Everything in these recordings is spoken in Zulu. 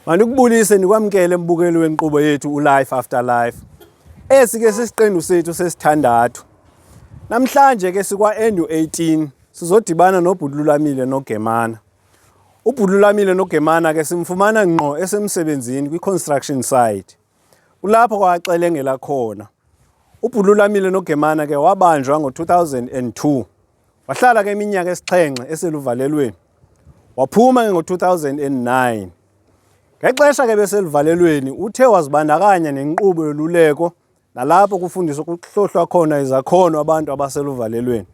Mandikubulise nikwamkele mbukeli wenkqubo yethu uLife After Life. Esi ke sisiqendu sethu sesithandathu. Namhlanje ke sikwa-Enu 18 sizodibana noBhutlulamile noGemana. uBhutlulamile noGemana ke simfumana ngqo esemsebenzini kwi-construction site. Kulapho kwaxelengela khona. uBhutlulamile noGemana ke wabanjwa ngo-2002. Wahlala ke iminyaka esixhenxe eseluvalelweni. Waphuma ngo-2009. Ngexesha ke beseluvalelweni uthe wazibandakanya nenkqubo yoluleko nalapho kufundiswa ukuhlohlwa khona izakhono abantu abaseluvalelweni.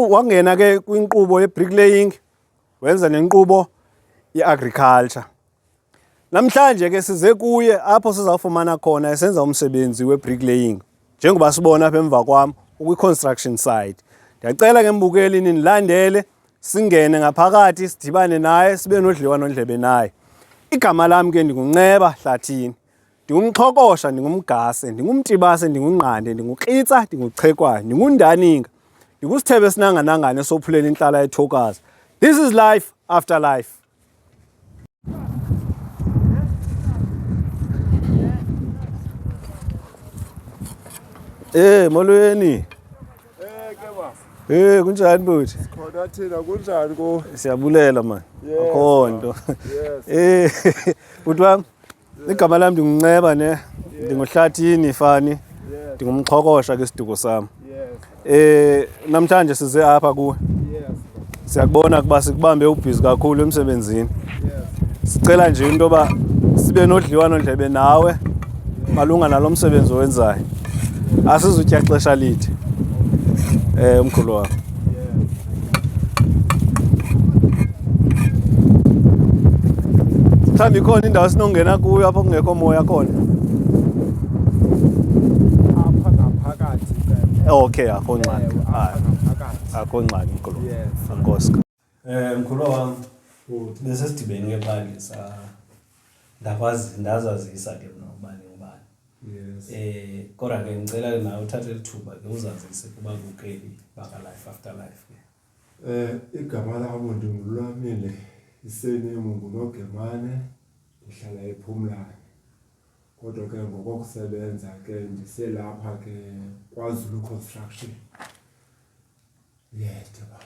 Wangena ke kwinkqubo ye-bricklaying, wenza nenkqubo ye-agriculture. Namhlanje ke size kuye apho sizawufumana khona esenza umsebenzi we-bricklaying. Njengoba sibona apha emva kwam ukwi-construction site. Ndiyacela ke mbukeli nilandele singene ngaphakathi sidibane naye sibe nodliwanondlebe naye. Igama lami ke ndinguNceba Hlathini. Ndingumxhokosha, ndingumgase, ndingumtibase, ndingunqande, ndingukrwitsa, ndinguchekwane, ndingundaninga, ndingusithebe sinanganangane sophulela inhlala ethokazi. This is Life After Life. Molweni. Kunjani buthi? Khona thina kunjani ko? Siyabulela man. Akho nto. Buthi wami, igama lami ndinguNceba ne. Ndinguhlathini fani. Ndingumxhokosha ke siduko sami. Namhlanje size apha kuwe. Siyakubona kuba sikubambe ubhizi kakhulu emsebenzini. Sicela nje into ba sibe nodliwanondlebe nawe malunga nalo msebenzi owenzayo. Asizutya xesha lide. Umkhulu wami. Mhlawumbi ikhona indawo sinongena kuyo apho kungekho moya khona. Apha ngaphakathi ke. Okay, akho ngxaki. Ngaphakathi. Akho ngxaki mkhulu. Enkosi. Mkhulu wami, bese sidibene ke phandle ndazazisa ke nobani ngubani. Yes. Kodwa ke ngicela ke nawe uthathe lithuba ke uzazise kubabukeli baka-Life After Life ke. Igama lami ndinguLwamile isenemu nguNogemane, ndihlala ePhumlane. Kodwa ke ngokokusebenza ke ndiselapha ke kwaZulu Construction. Baba.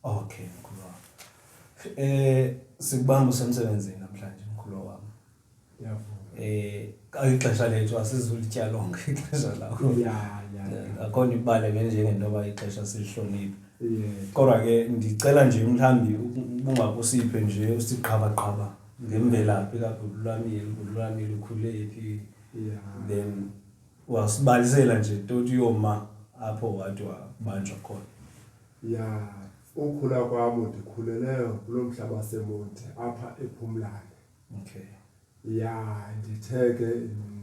Okay, mkhulu wami. Sikubamba usemsebenzini namhlanje mkhulu wami. Yavuma. Ixesha lethu asizulitya lonke ixesha lakho. Ya. Akhona ibale ke njengento yoba ixesha silihloniphe. Yes. Kodwa ke ndicela nje mhlawumbi ungakusiphe nje usiqhaba ngemvelaphi kaBhutlulamile ukhule phi. Then wasibalisela nje tot yoma apho wathi wabanjwa khona. Ya, ukhula kwami ndikhulele kulomhlaba waseMonti apha ePhumlane. Okay. Ya, ndithe ke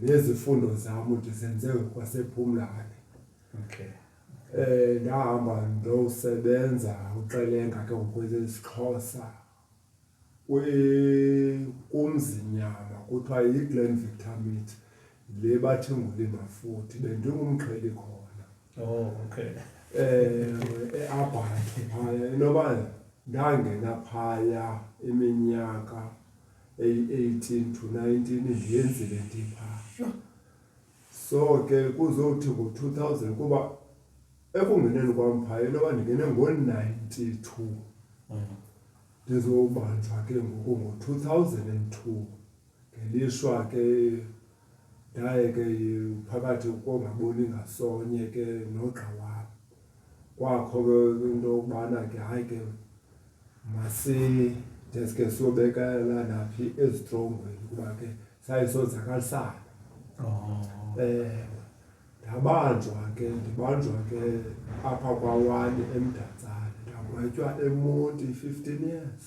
nezifundo zami ndizenze kwasePhumlane. Okay. Ndahamba ndosebenza uXelenga ke ngokwesiXhosa kumzinyama kuthiwa yiGlen Victor Meat le bathi ngulima futhi bendingumxheli khona. Oh, okay. EAbhathe phaya inoba ndangena phaya iminyaka 18 to 19 ndiyenzile ndipha. So ke kuzothi ngo-2000 kuba ekungeneni kwam phaya inoba ndingene ngo-92. Ndizobanjwa ke ngoku ngo-2002 ngelishwa ke ndaye ke phakathi kongaboni ngasonye ke nogxa wam. Kwakho ke into yokubana ke hayi ke deske siyobekela naphi ezitrongweni kuba ke sayisozakalisana. Ndibanjwa ke apha kwawani eMdantsane. Ndagwetywa eMonti 15 years.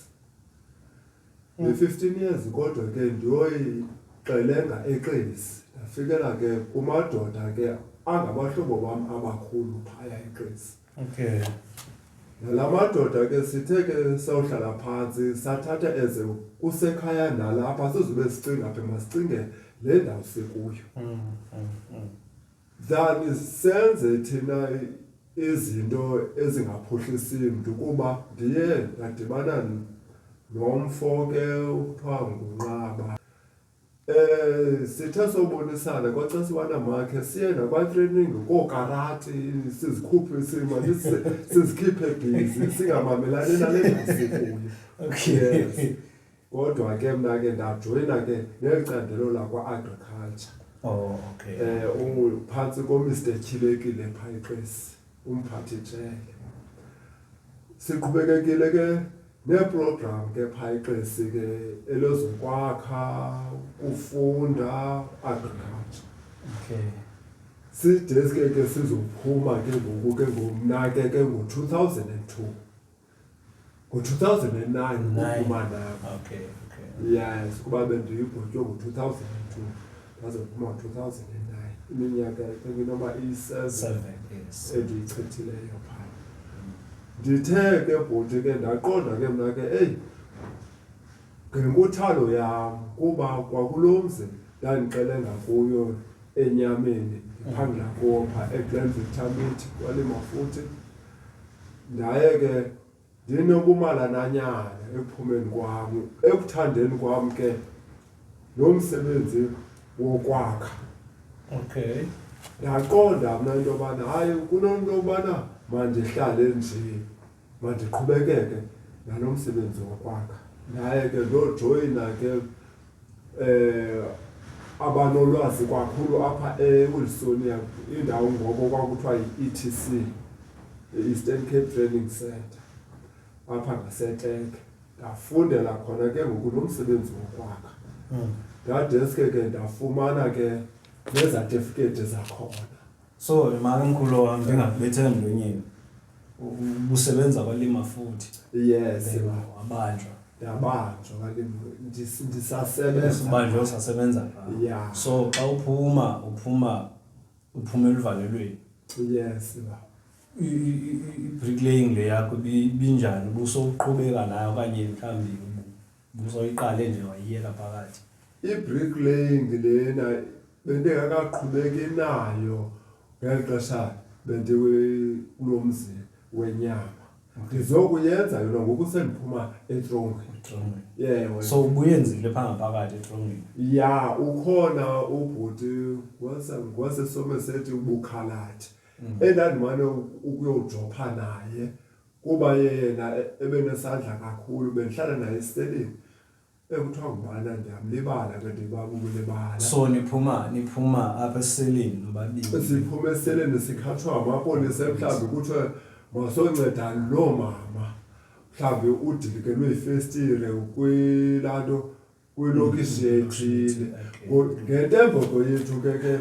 15 years kodwa ke ndiyoyixelenga eXesi. Ndafikela ke kumadoda ke angabahlobo bam abakhulu phaya eXesi. Okay. Nalamadoda ke sithe ke sawuhlala phansi sathatha eze kusekhaya nalapha sizube sicinga apha masicinge le ndawo sikuyo. Then senze thina izinto ezingaphuhlisi mntu kuba ndiye ndadibana nomfo ke ukuthiwa nguNqaba. Sithe sobonisana kwaxa sibana makhe siye nakwa-training kookarati sizikhuphe sizikhiphe busy singamamelani nale ndasikuyo. Yes. Kodwa ke mna ke ndajoyina ke nelicandelo lakwa-agriculture. Oh, okay. Phantsi koMr Tyhilekile Phayixesi, umphathi jele. Siqhubekekile ke neprogram ke Phayixesi ke elozokwakha, ufunda agriculture. Okay. Sideske ke sizophuma ke ngoku ke ngomna ke ngo-2002. Ngo-2009 uphuma nami. Okay. Yes, kuba bendiyibhutywe ngo-2002. Ndaze kuphuma ngo-2009. Iminyaka inoba iyi-7 yes. endiyichithileyo phaa. Ndithe ke bhuti ke ndaqonda ke mna ke ngenkuthalo yam kuba kwakulo mzi ndandixelenga kuyo enyameni ndiphangela kuwo phaa eGlenville Tamati kwalima futhi. Ndaye ke ndinobumalananyana ekuphumeni kwam, ekuthandeni kwam ke lo msebenzi wokwakha. Okay. Ndaqonda mna into yobana hayi kunento yobana mandihlale nje, mandiqhubekeke nalo msebenzi wokwakha. Naye ke ndojoyina ke abanolwazi kakhulu apha eWilsonia, indawo ngoko kwakuthiwa yi-ETC, i-Eastern Cape Training Centre, apha ngaseTeke. Ndafundela khona ke ngoku lo msebenzi wokwakha. Ndadeske ke ndafumana ke nezatifiketi zakhona. So imamkhulu wami ngingakubethe emlonyeni. Ubusebenza kwalima futhi. Yes, wabanjwa. Ndabanjwa kalima ndisasebenza. Ubanjwa usasebenza pha. Yeah. So xa uphuma eluvalelweni. Yes, ba. I-bricklaying le yakho binjani? Busoqhubeka nayo okanye mhlambi busoyiqale nje wayiyeka phakathi? I-bricklaying lena bendingakaqhubeki nayo ngeli xesha kulo mzi wenyama. Ndizokuyenza yona ngoku sendiphuma etrongweni. Yeah. So ubuyenzile phaa ngaphakathi etrongweni? Ya, ukhona ubhuti waseSomerset uBukhalathi endandimane ukuyojopha naye kuba yena ebenesandla kakhulu, bendihlala naye eseleni. Ekuthiwa ngubana ndiyamlibala ke ndibabulibala. So niphuma apha eseleni nobabili? Siphuma eseleni sikhatshwa amapolisa mhlawumbi kuthiwe masoncedani loo mama, mhlawumbi udilikelwe yifestire kwilanto kwilokishi ethile. Ngentembeko yethu ke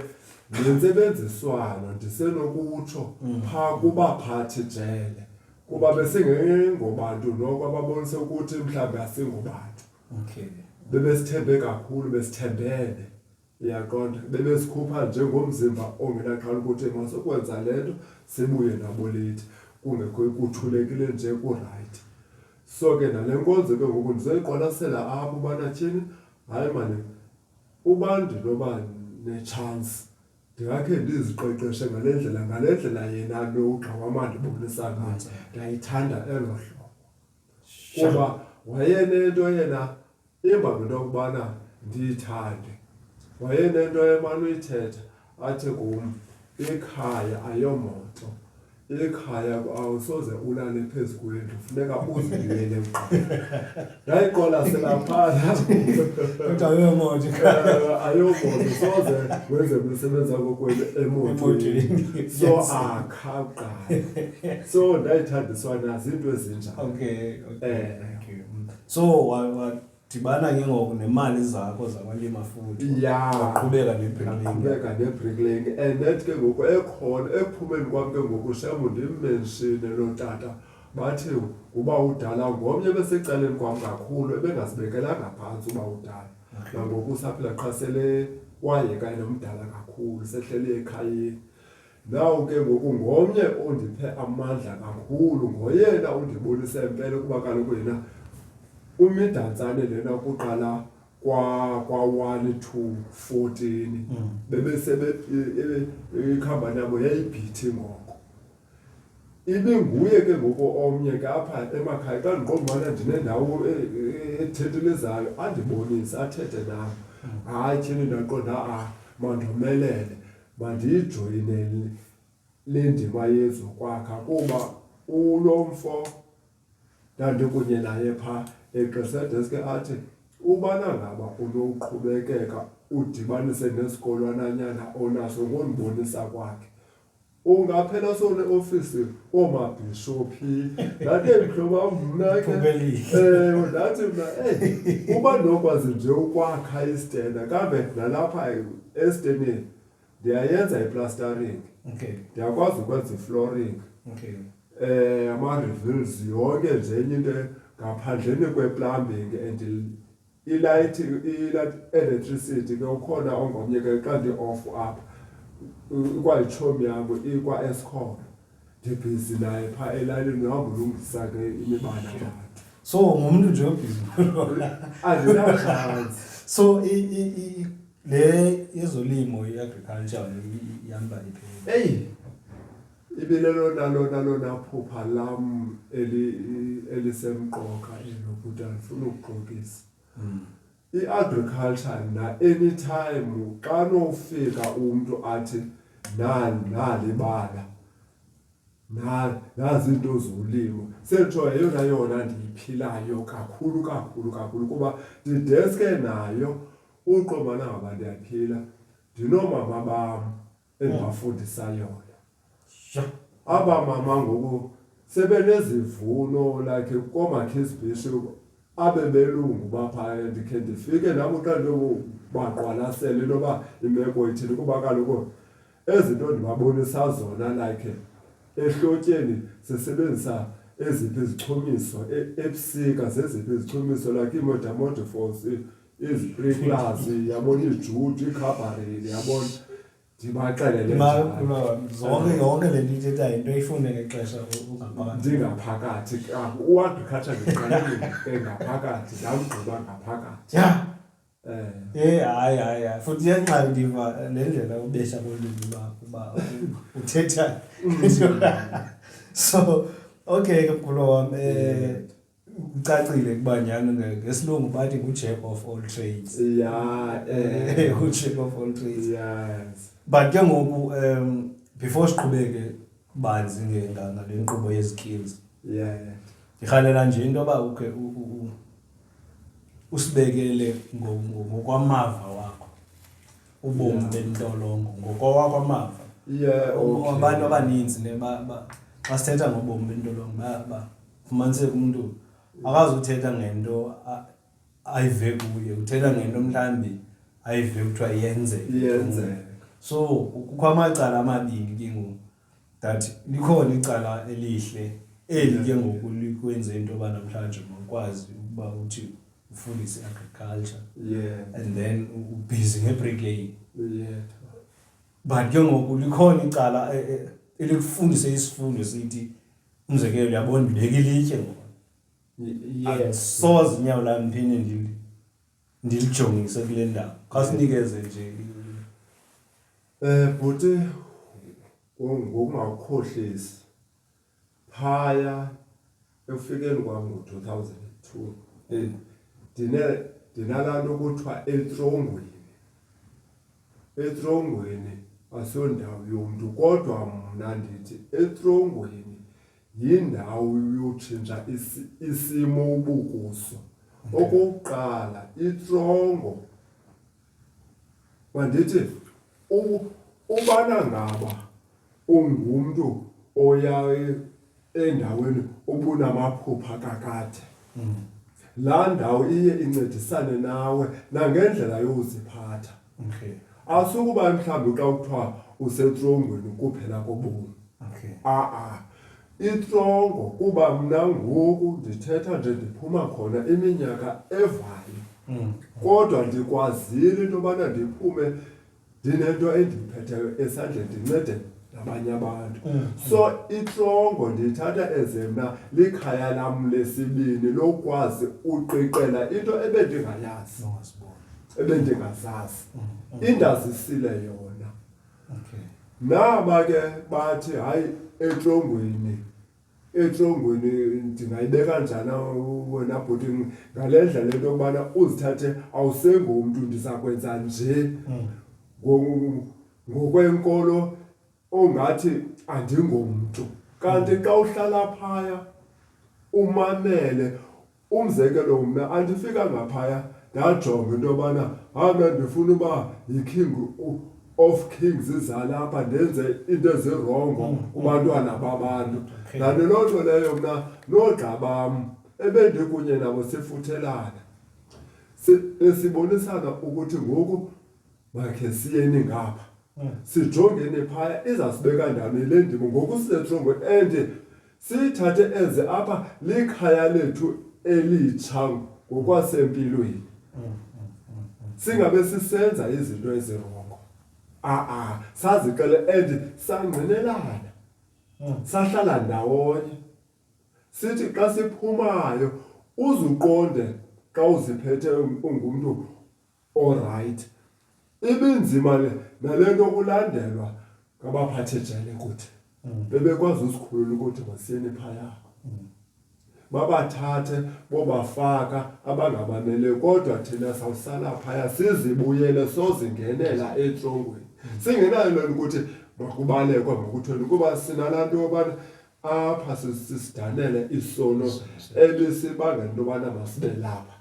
nentsebenziswano ndisenokutsho phaa kubaphathi jele kuba besingengobantu noko ababonise ukuthi mhlawumbi asingobantu. Okay. Bebesithembe kakhulu, besithembele. Iyaqonda, bebesikhupha njengomzimba ongenaxhala ukuthi masokwenza le nto sibuye nabo lethi kungekho kuthulekile nje ku-right. So ke nale nkonzo ke ngoku ndizoyiqwalasela apho ubana tyhini, hayi mani uba ndinoba ne-chance ndingakhe ndiziqeqeshe ngale ndlela yena lo ugxawama ndibonisa ngayo. Ndiyayithanda elo hlobo kuba wayenento yena imba ngento yokubana ndiyithande. Wayenento emane uyithetha athi kum, ikhaya ayomoto, ikhaya awusoze ulale phezu kwendlu, funeka uzibiyele emqaleni. Ndayiqwalasela phana ayomoto ayomoto, soze wenze umsebenzi wakho emotweni. So akha kuqala. So ndayithandiswa nazo into ezinjalo. Okay. So wadibana ke ngoku nemali zakho zakwalima futhi? Ya, waqhubeka ne-bricklaying? Waqhubeka ne-bricklaying. And that ke ngoku ekhona ekuphumeni kwam ke ngoku shem ndimmenshine lo tata bathi uba udala ngomnye besecaleni kwam kakhulu ebengazibekelanga phantsi uba udala. Nangoku usaphila qha sele wayeka nomdala kakhulu sehlele ekhayeni. Naw ke ngoku ngomnye ondiphe amandla kakhulu, ngoyena undibonise impela kuba kaloku yena umidantsane lena kuqala kwa-1 to 14 bebesebe ikhampani yabo yayibhithi ngoko. ibinguye ke ngoku omnye ke apha emakhaya xa ndiqonda ubana ndinendawo ethethelezayo andibonise athethe nam. Hayi tyhini ndaqonda mandomelele mandiyijoyine le ndima yezokwakha kuba ulo mfo ndandikunye naye phaa eqesedeske athi ubana ngaba unoqhubekeka udibanise nesikolwananyana onaso ngondibonisa kwakhe ungaphela sone-ofisi oomabhishophi. Ndathi mhloba mna ke ndathi mna uba ndinokwazi nje ukwakha istenda kambe nalapha esteneni ndiyayenza iplastering, ndiyakwazi ukwenza iflooring, ama-reveals yonke nje enye into ngaphandleni kwe-plumbing and ilight electricity ke ukhona ongomnye ke xa ndi-off apha ikwayitshomi yam ikwa-Eskom ndibhizi naye phaa elalini ndihamba ulungisa ke imibane abantu. So ngumntu nje obhizi andinachance. So le yezolimo i-agriculture ihamba iphela. Eyi ibile lona phupha lam elisemqoka elo kuthi andifuna ukuxokisa. I-agriculture na anytime xa nofika umntu athi nalibala nazi into zolimo setsho yona ndiyiphilayo kakhulu kuba ndideske nayo uqomana ngaba ndiyaphila ndinoomama bam endibafundisa yona. Aba mama ngoku sebenezivuno like koomakhesi bishop abebelungu baphaya ndikhe ndifike nabo xa ndiyobaqwalasela into yoba imeko ithini kuba kaloku ezi nto ndibabonisa zona like ehlotyeni sisebenzisa eziphi izichumiso ebusika zeziphi izichumiso like ii-metamorphos, iziprinklers, yabona iijuti, iikhabhareli, yabona ndibaxelele yonke le nto ithetha yinto ifunde ngexesha ungaphakathi. Ndingaphakathi u-agriculture ndiqalile ngaphakathi ndamgqiba ngaphakathi. Hayi futhi iyanxayo ndiva le ndlela ubesha kolwimi uba uthetha. So okay ke mkhulu wam ucacile ukuba nyhani ngesilungu bathi ngu-jack of all trades. U-jack of all trades. Yes. But ke ngoku before siqhubeke banzi ngale nkqubo yezi-skills ndirhalela nje into yoba ukhe usibekele ngokwamava wakho ubomi bentolongo ngokwawakho amava. Abantu abaninzi xa sithetha ngobomi bentolongo fumaniseke umntu akazuthetha ngento ayive kuye, uthetha ngento mhlawumbi ayive kuthiwa yenzeke. So kukho amacala amabini ke ngoku that likhona icala elihle eli ke ngoku likwenze into yoba namhlanje mawukwazi ukuba uthi ufundise agriculture and then ubhizi ngebriclaying. But ke ngoku likhona icala elikufundise isifundo sithi umzekelo uyabona ndibeka ilitye ngoba soze inyawo lami phinde ndilijongise kule ndawo khasinikeze nje. Bhuti ngokungakhohlisi phaya ekufikeni kwam ngo-2002 ndinalaa nto kuthiwa etrongweni asiyondawo yomntu kodwa mna ndithi etrongweni yindawo yotshintsha isimo ubukuso. Okokuqala itrongo mandithi ubana ngaba ungumntu oya endaweni obunamaphupha kakade laa ndawo iye incedisane nawe nangendlela yoziphatha. Asukuba mhlawumbi xa kuthiwa usetrongweni kuphela kobomi. Itrongo kuba mna ngoku ndithetha nje ndiphuma khona iminyaka evayo kodwa ndikwazile into yobana ndiphume ndinento endiyiphetheyo esandleni ndincede nabanye abantu. So itrongo ndithatha eze mna likhaya lam lesibini lokwazi uqiqela into ebendingayazi ebendingazazi indazisile yona. Naba ke bathi hayi etrongweni etrongweni ndingayibeka kanjani wena bhuti ngale ndlela lento yokubana uzithathe awusengumntu ndizakwenza nje ngokwenkolo ongathi andingomntu. Kanti xa uhlala phaya umamele umzekelo mna andifika ngaphaya ndajonga into yobana mna ndifuna uba yi-king of kings izalapha ndenze into ezirongo kubantwana babantu. Kanti loo nto leyo mna noogxa bam ebendikunye nabo sifuthelana sibonisana ukuthi ngoku makhe siyeni ngapha sijongeni phaya izasibeka ndawoni le ndimo ngoku sisetrongweni and siyithathe eze apha likhaya lethu elitsha ngokwasempilweni singabe sisenza izinto ezirongo. Saziqele and sangqinelana sahlala ndawonye sithi xa siphumayo uzuqonde xa uziphethe ungumntu allright. Ibinzima nale nto kulandelwa ngabaphathe jele kuthi bebekwazi usikhulula ukuthi masiyeni phaya babathathe bobafaka abangabamele kodwa thina sawusala phaya sizibuyele sozingenela etrongweni singenayo loo nto ukuthi makubalekwa ngokuthweni kuba sinalaa nto yobana apha sisidanele isono elisibangela into yobana masibe lapha.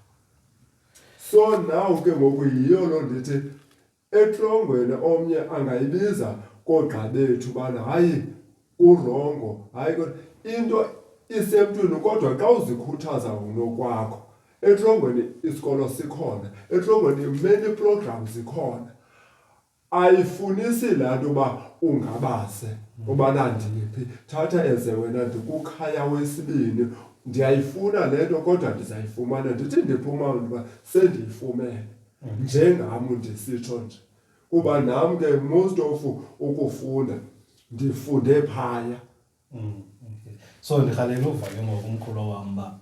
So naw ke ngoku yiyo loo ndithi etrongweni omnye angayibiza koogxa bethu bana hayi urongo hayi into isemntwini kodwa xa uzikhuthaza ngonokwakho. Etrongweni isikolo sikhona, etrongweni many programs zikhona. Ayifunisi laa nto uba ungabase ubana ndiphi thatha eze wena ndikukhaya wesibini ndiyayifuna le nto kodwa ndizayifumana ndithi ndiphuma uba sendiyifumene njengam ndisitsho nje kuba nam ke most of ukufunda ndifunde phaya. So ndikhalela uva ke ngokumkhulu wam uba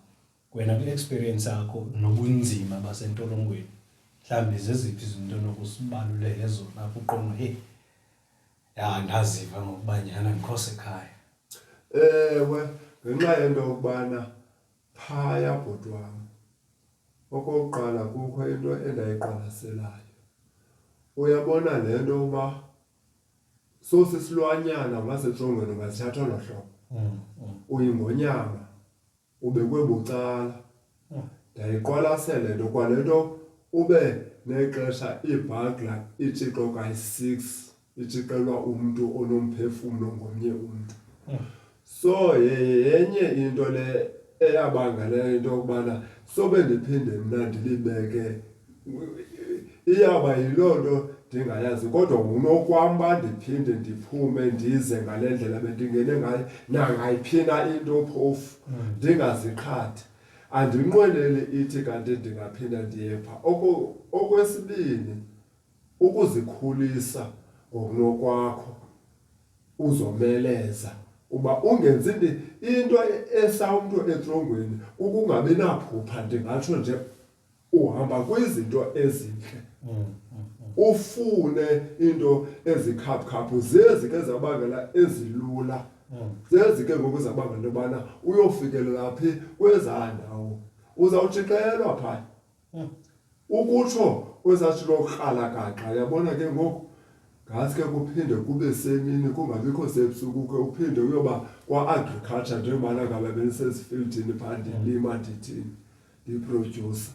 wena kwi-experience yakho nobunzima basentolongweni mhlawumbi zeziphi izinto nokusibaluleke zona apho uqonda ndaziva ngokubanyana ndikhose ekhaya. Ewe ngenxa yento yokubana phaya bhuti wam okokuqala kukho into endayiqwalaselayo. Uyabona le nto yokuba sosisilwanyana ngasetrongweni ungasithatha olo hlobo uyingonyama ubekwe bucala ndayiqwalasela nto kwale nto ube nexesha ibhagla itshixo kayi-6 itshiqelwa umntu onomphefumlo ngomnye umntu. So yenye into le eyabangela into yokubana sobe ndiphinde mna ndilibeke iyaba yiloo nto ndingayazi kodwa ngunokwam uba ndiphinde ndiphume ndize ngale ndlela bendingene ngayo nangayiphina into phofu ndingaziqhathi. Andinqweneli ithi kanti ndingaphinda ndiye phaa. Okwesibini ukuzikhulisa ngokunokwakho uzomeleza uba ungenzi into esawumntu etrongweni ukungabi naphupha ndingatsho nje uhamba kwizinto ezintle ufune into ezikhaphukhaphu zezi ke zabangela ezilula zezi ke ngoku zabangela into yobana uyofikelela phi kwezaa ndawo uzawutshixelwa phaya ukutsho kwesatshilo kralakaxa. Yabona ke ngoku ngaske kuphinde kube semini kungabikho sebusuku ke uphinde uyoba kwa-agriculture njengobana ngabe benisezifildini phaa ndilima ndithini ndiprodyusa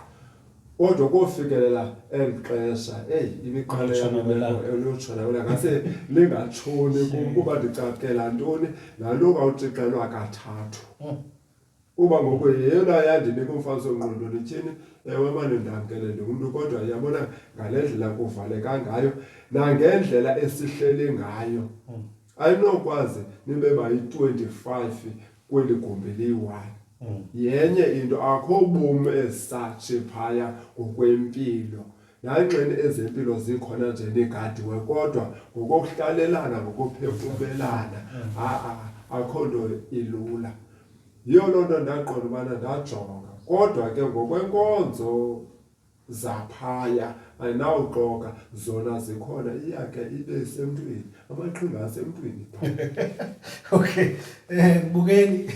kodwa kofikelela eli xesha imiqalelutshona ngase lingatshoni kuba ndicakela ntoni nalo kawutshixelwa kathathu kuba ngoku yeyona yandinika umfaniso ngqondo ndithini ewe mane ndamkele ndingumntu kodwa yabona ngale ndlela kuvaleka ngayo nangendlela esihleli ngayo ayinokwazi nibe bayi-25 kweli gumbi liyi-1. Yenye into akho bomi esatshe phaya ngokwempilo nanxeni ezempilo zikhona nje negadiwe kodwa ngokokuhlalelana ngokuphefumlelana akho nto ilula. Yiyo loo nto ndaqonda ubana ndajonga kodwa ke ngokwenkonzo zaphaya ayinawuxoka zona zikhona iyakhe ibe semntwini amaqhinga asemntwini. Okay, Bukeni,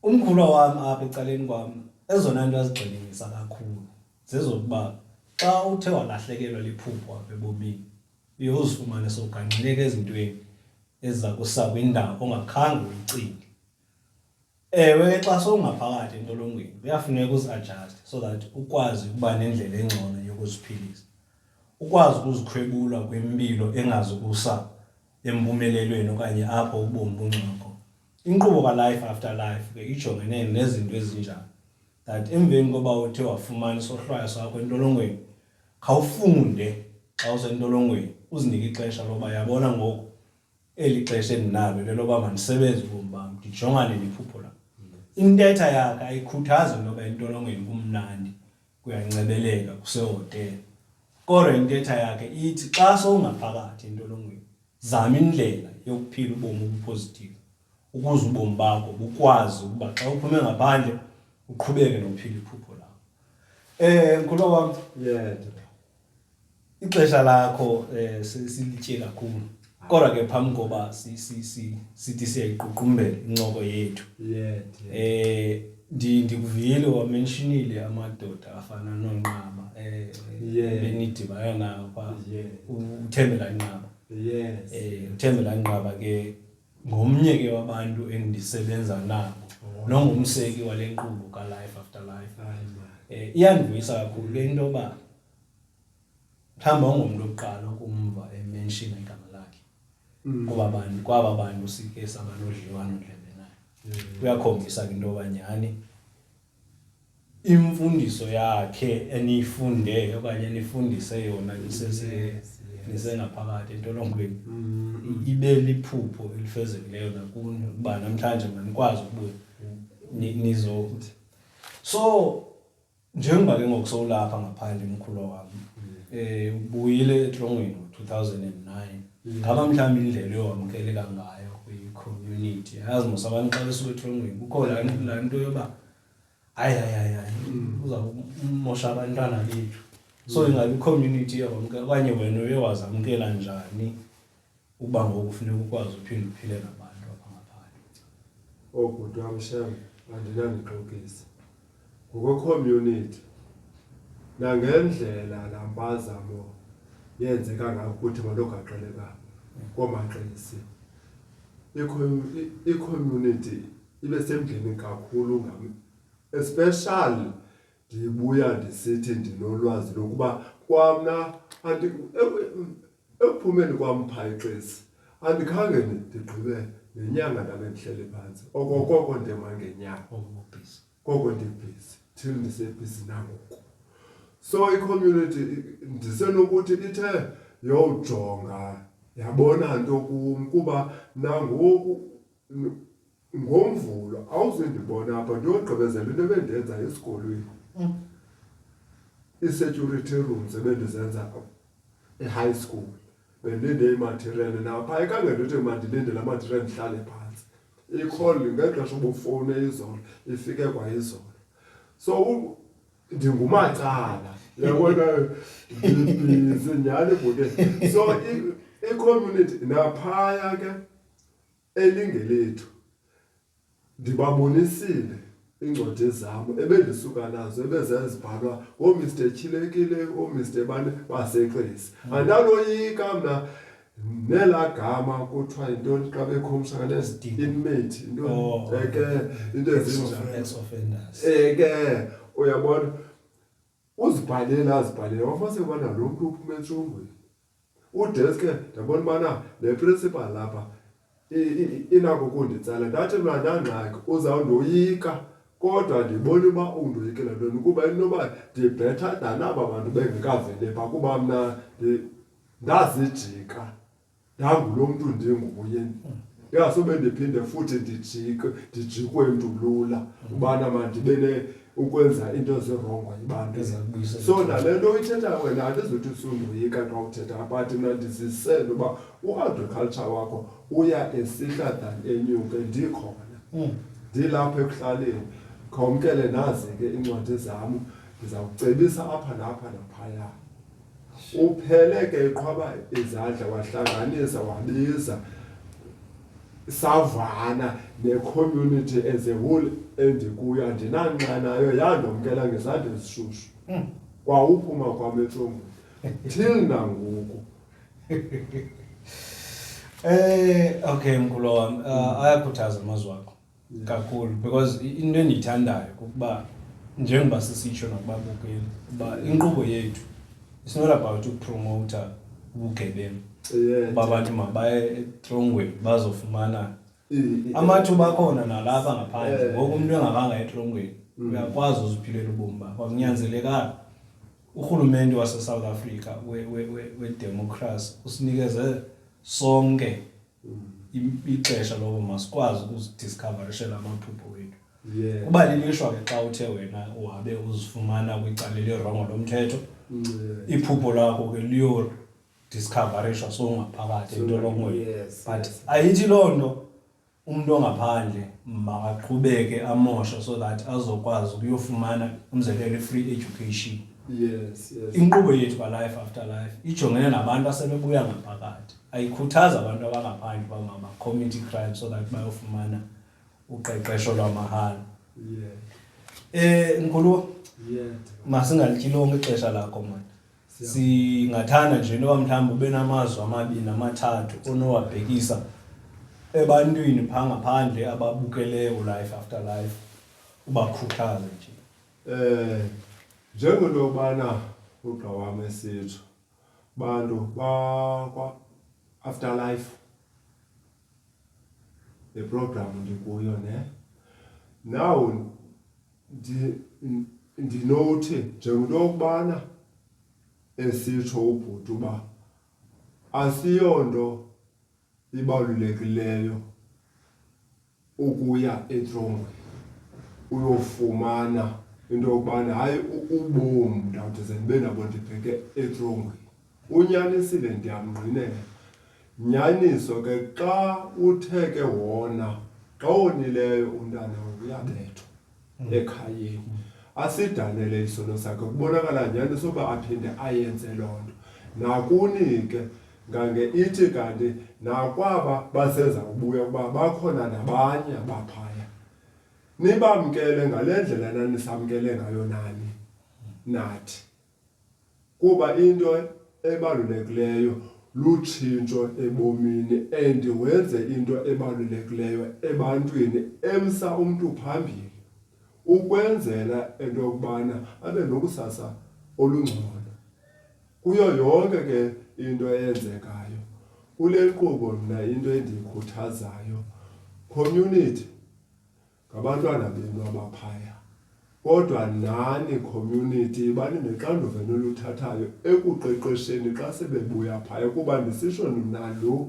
umkhulu wami apha ecaleni kwami, ezona nto azigxininisa kakhulu zezokuba xa uthe walahlekelwa liphupho apha ebomini, uye uzifumane sowuganxileka ezintweni eziza kusa kwindawo ongakhange uyicinge. Ewe, xa sowungaphakathi entolongweni kuyafuneka uzi-adjuste so that ukwazi ukuba nendlela engcono yokuziphilisa, ukwazi ukuzikhwebula kwempilo engazukusa empumelelweni okanye apho ubomi bungcokho. Inkqubo ka-life after life ke ijongene nezinto ezinjalo, that emveni koba uthe wafumana isohlwayo sakho entolongweni, khawufunde xa usentolongweni uzinike ixesha loba yabona ngoku eli xesha endinalo leloba mandisebenze ubomi bam ndijongane nephupho lam. Intetha yakhe ayikhuthazi into yoba entolongweni kumnandi kuyancebeleka kusehotele, kodwa intetha yakhe ithi xa sowungaphakathi entolongweni zama indlela yokuphila ubomi obupositive ukuze ubomi bakho bukwazi ukuba xa uphume ngaphandle uqhubeke nokuphila iphupho lakho. Mkhulu wam, ixesha lakho silitye kakhulu, kodwa ke phambi koba sithi siyayiququmbela incoko yethu, ndikuvile wamentionile amadoda afana noNqaba benidibana nawo phaa, uThembela Nqaba. uThembela Nqaba ke ngomnye ke wabantu endisebenza nabo nongumseki wale nkqubo ka-life after life. Iyandivuyisa kakhulu ke into yoba mhlawumbi awungomntu wokuqala ukumva emenshina igama lakhe kwaba bantu sike saba nodliwano-ndlebe naye. Kuyakhombisa ke into yoba nyhani imfundiso yakhe eniyifunde okanye enifundise yona nisengaphakathi entolongweni ibe liphupho elifezekileyo nakuni ukuba namhlanje manikwazi ukubuya nizothi. So njengoba ke ngoku sowulapha ngaphandle mkhulu wami, ubuyile entolongweni ngo-2009, ngaba mhlawumbi indlela eyowamkeleka ngayo kwi-community. Yazi mos abantu xa besuka entolongweni kukho laa nto yoba hayi uzawumosha abantwana bethu. So ingabe i-community iyawamkela okanye wena uye wazamkela njani ukuba ngoku kufuneka ukwazi uphinde uphile nabantu apha ngaphandle? Bhuti wam Shem, andinandixokisa ngokwe-community nangendlela laa mpazamo yenzeka ngayo ukuthi malogaqeleka koomaXesi, i-community ibe semdleni kakhulu ngam, especially ndibuya ndisithi ndinolwazi lokuba kwamna ekuphumeni kwam phaa eXesi andikhange ndigqibe nenyanga ndabe ndihlele phantsi. Okokoko ndema ngenyanga, koko ndibhizi till ndisebhizi nangoku. So i-community ndisenokuthi ithe yowujonga yabona nto kum kuba nangoku ngoMvulo awuzundibona apha ndiyogqibezela into ebendenza esikolweni, ii-security rooms ebendizenza e-high school. Bendinde imaterial napha ayikhange ndithi mandilinde laa material ndihlale phantsi. I-call ngexesha ubufowune izolo ifike kwayizolo. So ndingumacala, yabona ndibhizi nyhani bhuti. So i-community naphaya ke elingelethu ndibabonisile iincwadi zam ebendisuka nazo ebezezibhalwa ngooMr Tyhilekile, ooMr bani baseXesi. Andaloyika mna nelaa gama kuthiwa yintoni xa bekhomshana inmate into ke into ezinjalo ke uyabona uzibhalela azibhalela wafase ubana lo mntu uphuma entshongweni udeske ndabona ubana le principal lapha inako ukunditsala ndathi mna ndangxaki uzawundoyika kodwa ndibona uba undoyikela ntoni kuba inoba ndibhetha than aba bantu bengekavele phaa kuba mna ndazijika ndangulo mntu ndinguye. Ingasobe ndiphinde futhi ndijikwe mntu lula ubana mandibe ukwenza into zirongo yibantu. So nale nto uyithetha wena andizothi usundoyika xa uthetha but mna ndizisele uba u-agriculture wakho uya esihla than enyuke. Ndikhona ndilapha ekuhlaleni khawumkele nazi ke iincwadi zam ndizawucebisa apha naphaya. Uphele ke iqhwaba izandla wahlanganisa wabiza savana ne-community as a whole endikuyo andinanqanayo yandomkela ngezandla ezishushu kwa uphuma kwam etrongweni till nangoku. Okay mkhulu wam, ayakhuthaza amazwi akho kakhulu because into endiyithandayo kukuba njengoba sisitsho nakubabukeli uba inkqubo yethu it's not about ukupromota ubugebengu uba abantu mabaye etrongweni bazofumana amathuba akhona nalapha ngaphandle. Ngoku umntu engakanga etrongweni uyakwazi uziphilela ubomi bakho, akunyanzelekanga. Urhulumente wase-South Africa wedemokhrasi usinikeze sonke ixesha loba masikwazi ukuzidiscoverishela amaphupho wethu. Kuba lilishwa ke xa uthe wena uhabe uzifumana kwicala elirongo lomthetho, iphupho lakho ke liyo-discoverishwa songaphakathi entolongweni. But ayithi loo nto umuntu ongaphandle makaqhubeke amosha so that azokwazi ukuyofumana umzekelo i-free education. Inkqubo yethu ka-Life After Life ijongene nabantu asebebuya ngaphakathi, ayikhuthaza abantu abangaphandle uba mabacommit i-crime so that bayofumana uqeqesho lwamahala. Mkhulu, masingalityi lonke ixesha lakho mani. Singathanda nje noba mhlawumbi ube namazwi amabini amathathu onowabhekisa ebantwini phaa ngaphandle ababukeleyo uLife After Life, ubakhuthaze nje. Njengento yobana ugqa wam esitsho bantu bakwa-Afterlife le program ndikuyo now ndinothi njengento yokubana esitsho ubhuti uba asiyonto ibalulekileyo ukuya etrongweni uyofumana into yokubana hayi ubomi ndawuthi ze ndibe nabo ndibheke etrongweni. Unyanisile ndiyamngqinela. Nyaniso ke xa uthe ke wona xa wonileyo umntana uyabethwa ekhayeni, asidanele isono sakhe. Kubonakala nyaniso uba aphinde ayenze loo nto. Nakuni ke ngange ithi kanti nakwaba baseza kubuya ukuba bakhona nabanye abaphaya, nibamkele ngale ndlela nanisamkele ngayo nani nathi, kuba into ebalulekileyo lutshintsho ebomini and wenze into ebalulekileyo ebantwini emsa umntu phambili ukwenzela into yokubana abe nokusasa olungcono kuyo yonke ke into eyenzekayo. Kule nkqubo mna into endiyikhuthazayo, community ngabantwana benu abaphaya, kodwa nani community banenexanduva enoluthathayo ekuqeqesheni xa sebebuya phaya, kuba ndisitsho nalo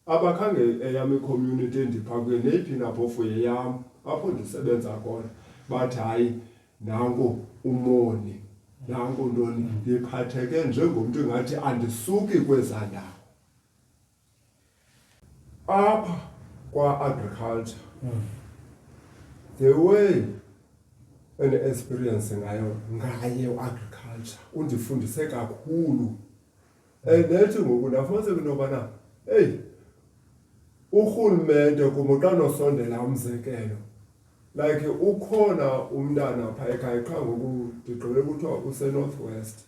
abakhange eyam icommunity endipha kuyo neyiphi naphofu yeyam apho ndisebenza khona bathi hayi nanku umoni nanku ntoni, ndiphatheke njengomntu ingathi andisuki kwezaa ndawo. Apha kwa-agriculture the way and-experience ngaye u-agriculture undifundise kakhulu. Nethi ngoku ndafumaniseka into yobana urhulumente kum xa nosondela umzekelo like ukhona umntana phaa ekhaya qha ngoku ndigqibele kuthiwa use-North West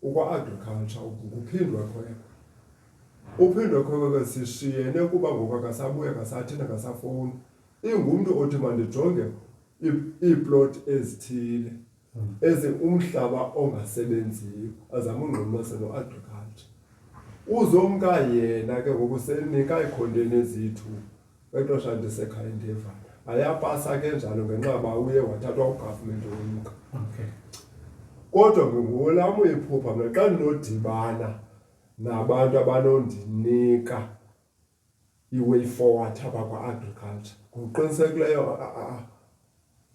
ukwa-agriculture nguphindwe khwekwe. Uphindwe khwekwe sishiyene kuba ngoku akasabuya akasathini akasafowuni. Ingumntu othi mandijonge iiploti ezithile umhlaba ongasebenziyo azame ungqinibase no-agriculture. Uzomka yena ke ngoku senika iikhondeni ezithu exesha ndisekhaya ndeva ayapasa ke njalo ngenxa yoba uye wathathwa ugovernment womka. Kodwa ngolam iphupha mna xa ndinodibana nabantu abanondinika i-way forward apha kwa-agriculture ngokuqinisekileyo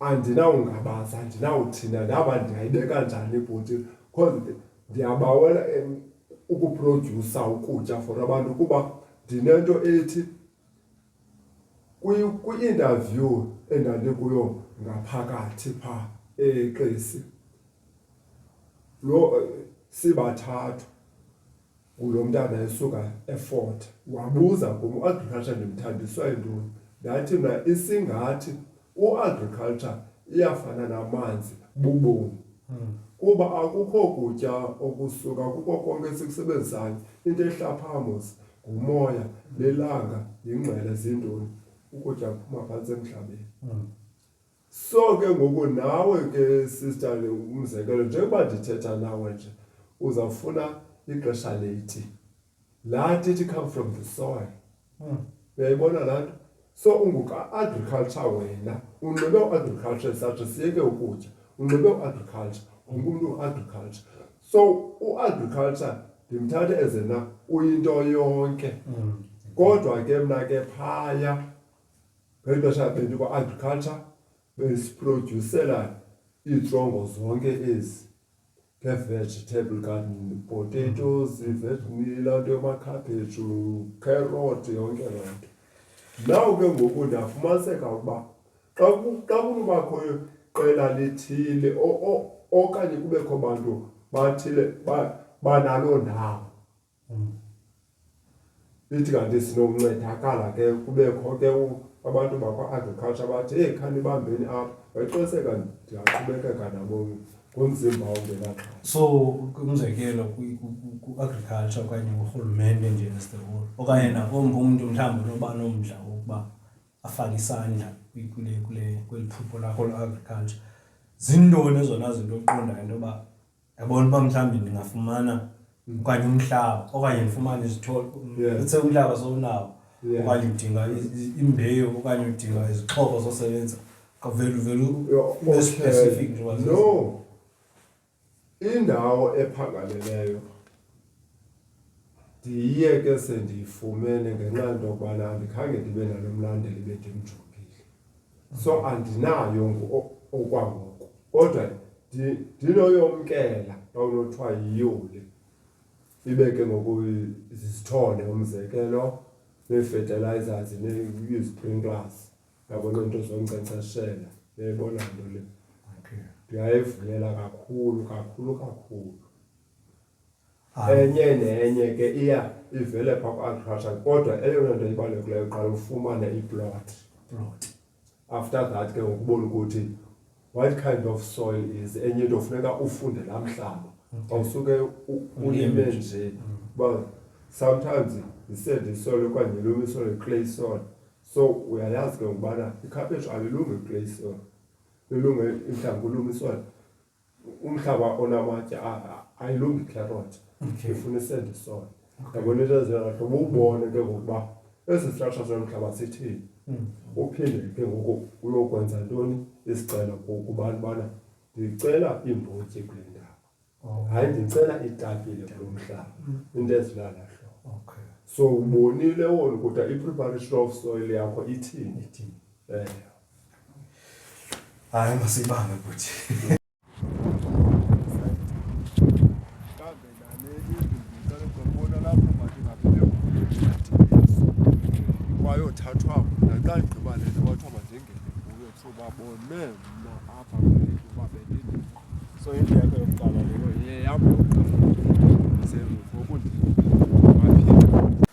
andinawungabaza andinawuthina ndaba ndingayibeka njani ibhoti because ndiyabawela ukuprodyusa ukutya for abantu, kuba ndinento ethi kwi-interview endandikuyo ngaphakathi phaa eXesi lo sibathathu kulo mntana esuka eFort wabuza kum uagriculture ndimthandiswa yintoni ndathi mna isingathi uagriculture iyafana namanzi bubomi kuba akukho kutya okusuka kuko konke esikusebenzisayo into ehlaphamos ngumoya lelanga yingqele zintoni ukutya kuphuma phantsi emhlabeni so ke ngoku nawe ke sister umzekelo njengoba ndithetha nawe nje uzawufuna ixesha late lathi it come from the soil uyayibona laa nto so unguka-agriculture wena unxibe u-agriculture sathi siyeke ukutya unxibe u-agriculture ungumntu u-agriculture so u-agriculture ndimthathe ezena uyinto yonke kodwa ke mna ke phaya ngeli xesha bendikwa-agriculture besiprodyusela iitrongo zonke ezi nge-vegetable garden potatoes laa nto yomakhaphetshu carrot yonke loo nto naw ke ngoku ndafumaniseka ukuba xa kunobakho iqela lithile okanye kubekho bantu bathile banaloo ndawo ithi kanti sinokuncedakala ke kubekho ke abantu bakwa-agriculture bathi heyi khanibambeni apha wayiqiniseka ndiyaqhubekeka nabo ngomzimba ongelaxha so umzekelo ku-agriculture okanye urhulumente nje as the whole okanye nakomnye umntu mhlawumbi noba nomdla wokuba afake isandla kweli phupho lakho lo-agriculture zintoni ezona zinto oqondayo into yoba yabona uba mhlawumbi ndingafumana okanye umhlaba okanye ndifumane izithole let's umhlaba sowunawo okanye udinga imbewu okanye udinga izixhobo zosebenza kavele ube specific njengoba no indawo ephangaleleyo ndiye ke sendiyifumene ngenxa nto yokubana andikhange ndibe nalo mlandeli bedimjongile so andinayo okwangoku kodwa ndinoyomkela xa unothiwa yiyo le ibe ke ngoku izithole umzekelo nee-fertilizers nee-sprinklers yabona into zonkcenkceshela uyayibona nto le ndiyayivulela kakhulu enye nenye ke iya ivele phaa ku-agriculture kodwa eyona nto ibalulekileyo qala ufumane iplot after that ke ngokubona ukuthi what kind of soil is enye into funeka ufunde laa mhlaba awusuke ulime nje uba sometimes yi-sandy soil okanye ilumi soil yi-clay soil so uyayazi ke ngokubana ikhaphetshu alilungi clay soil ilunge mhlawumbi ulumi soil umhlaba onamatye ayilungi carrot ifuna i-sandy soil yabona into ezingahle ububone ke ngokuba esi structure somhlaba sithini uphinde ke ngoku uyokwenza ntoni isicelo kubantu bana ndicela iimbotyi kule ndawo hayi ndicela iitapile kulo mhlaba into ezilala hlobo so ubonile wona kodwa i-preparation of soil yakho ithini hayi masibambe buthi wayothathwa mna xa igqibalele kwathiwa mandingene kuyo so babone mna apha uba bendini so into yakho yokuqala leyo yam yokuqala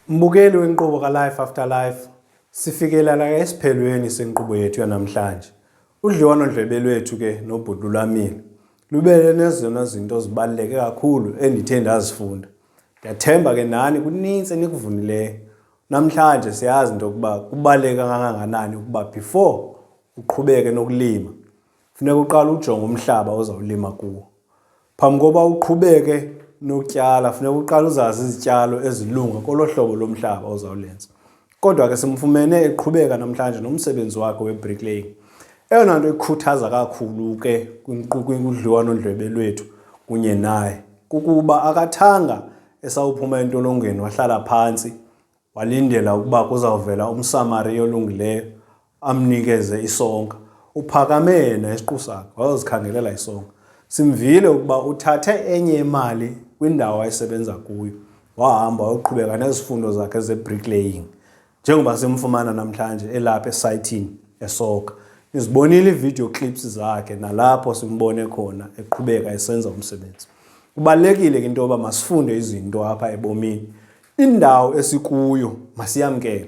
Mbukeli wenkqubo ka-Life After Life, sifikelela esiphelweni senkqubo yethu yanamhlanje. Udliwano-ndlebe lwethu ke nobhuti Lulamile lube nezona zinto zibaluleke kakhulu endithe ndazifunda. Ndiyathemba ke nani kunintsi enikuvunileyo. Namhlanje siyazi into yokuba kubaluleke kangakanani ukuba before uqhubeke nokulima funeka uqale ujonge umhlaba ozawulima kuwo. Phambi kokuba uqhubeke nokutyala funeka uqale uzazi izityalo ezilunga kolo hlobo lomhlaba ozawulenza. Kodwa ke simfumene eqhubeka namhlanje nomsebenzi wakhe webricklaying. Eyona nto ikhuthaza kakhulu ke kudliwano-ndlebe lwethu kunye naye kukuba akathanga esawuphuma entolongweni wahlala phantsi walindela ukuba kuzawuvela umSamariya olungileyo amnikeze isonka. Uphakame yena isiqu sakhe wayozikhangelela isonka. Simvile ukuba uthathe enye imali kwindawo ayisebenza kuyo wahamba wayoqhubeka nezifundo zakhe zebricklaying njengoba simfumana namhlanje elapha esayithini eSoka. Nizibonile video clips zakhe nalapho simbone khona eqhubeka esenza umsebenzi. Kubalulekile ke into yoba masifunde izinto apha ebomini. Indawo esikuyo masiyamkele.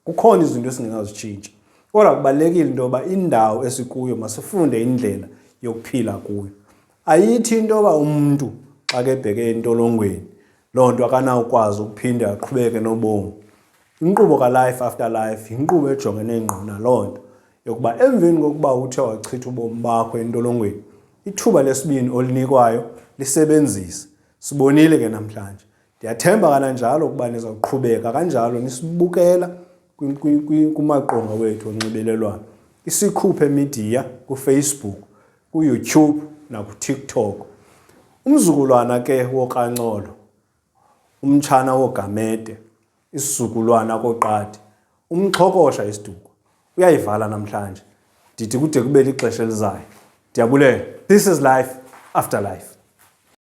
Kukhona izinto esingazitshintsha. Kodwa kubalulekile into yoba indawo esikuyo masifunde indlela yokuphila kuyo. Ayithi into yoba umuntu xa kebheke entolongweni loo nto akanawukwazi ukuphinda aqhubeke nobomi. Inkqubo ka-life after life yinkqubo ejongene ngqo naloo nto yokuba emveni kokuba uthe wachitha ubomi bakho entolongweni, ithuba lesibini olinikwayo lisebenzise. Sibonile ke namhlanje. Ndiyathemba kananjalo ukuba nizawuqhubeka kanjalo nisibukela kumaqonga wethu onxibelelwano. Isikhuphe media kuFacebook, kuYouTube nakuTikTok. Umzukulwana ke wokaNxolo, umtshana woGamede, isizukulwana koQadi, umxhokosha isiduko. Uyayivala namhlanje. Ndithi kude kube lixesha elizayo. Ndiyabulela. This is life after life.